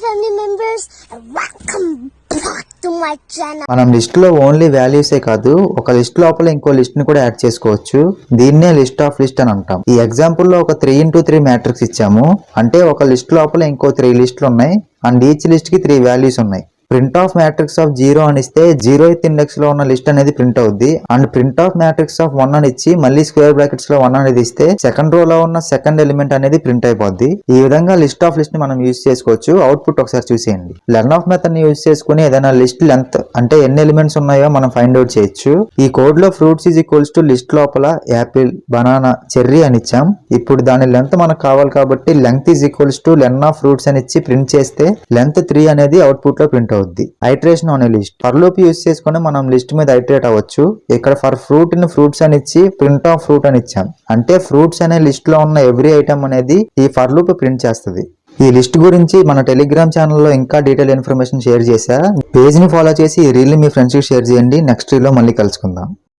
family members, and welcome back to my channel. మనం list లో only వాల్యూసే కాదు, ఒక లిస్ట్ లోపల ఇంకో లిస్ట్ ని కూడా యాడ్ చేసుకోవచ్చు. దీన్నే లిస్ట్ ఆఫ్ లిస్ట్ అని అంటాం. ఈ ఎగ్జాంపుల్ లో ఒక 3x3 మ్యాట్రిక్స్ ఇచ్చాము. అంటే ఒక లిస్ట్ లోపల ఇంకో 3 లిస్టులు ఉన్నాయి అండ్ ఈచ్ లిస్ట్ కి 3 వాల్యూస్ ఉన్నాయి. ప్రింట్ ఆఫ్ మ్యాట్రిక్స్ ఆఫ్ 0 అని ఇస్తే 0th ఇండెక్స్ లో ఉన్న లిస్ట్ అనేది ప్రింట్ అవుద్ది. And print of matrix of 1 అని ఇచ్చి మళ్ళీ స్క్వేర్ బ్రాకెట్స్ లో 1 అనేది ఇస్తే సెకండ్ రో లో ఉన్న సెకండ్ ఎలిమెంట్ అనేది ప్రింట్ అయిపోద్ది. ఈ విధంగా లిస్ట్ ఆఫ్ లిస్ట్ ని మనం యూజ్ చేసుకోవచ్చు. అవుట్పుట్ ఒకసారి చూసేయండి. లెర్న్ ఆఫ్ మెథడ్ ని యూజ్ చేసుకుని ఏదైనా లిస్ట్ లెంత్ అంటే ఎన్ని ఎలిమెంట్స్ ఉన్నాయో మనం ఫైండ్ అవుట్ చేయొచ్చు. ఈ కోడ్ లో fruits is equals to list లోపల యాపిల్, బనానా, చెర్రీ అని ఇచ్చాం. ఇప్పుడు దాని లెంత్ మనకు కావాలి కాబట్టి length is equals to len of fruits అని ఇచ్చి ప్రింట్ చేస్తే లెంత్ 3 అనేది అవుట్పుట్ లో ప్రింట్ అవుద్ది. Iteration on a list. For loop use చేసుకుని మనం లిస్ట్ మీద ఐటరేట్ అవ్వచ్చు. ఇక్కడ ఫర్ ఫ్రూట్ ని ఫ్రూట్స్ అని ఇచ్చి ప్రింట్ ఆఫ్ ఫ్రూట్ అని ఇచ్చాం. అంటే ఫ్రూట్స్ అనే లిస్ట్ లో ఉన్న ఎవ్రీ ఐటమ్ అనేది ఈ ఫర్ లూప్ ప్రింట్ చేస్తుంది. ఈ లిస్ట్ గురించి మన టెలిగ్రామ్ ఛానల్లో ఇంకా డీటెయిల్ ఇన్ఫర్మేషన్ షేర్ చేశా. పేజ్ ని ఫాలో చేసి ఈ రీల్ ని మీ ఫ్రెండ్స్ కి షేర్ చేయండి. నెక్స్ట్ రీల్ లో మళ్ళీ కలుసుకుందాం.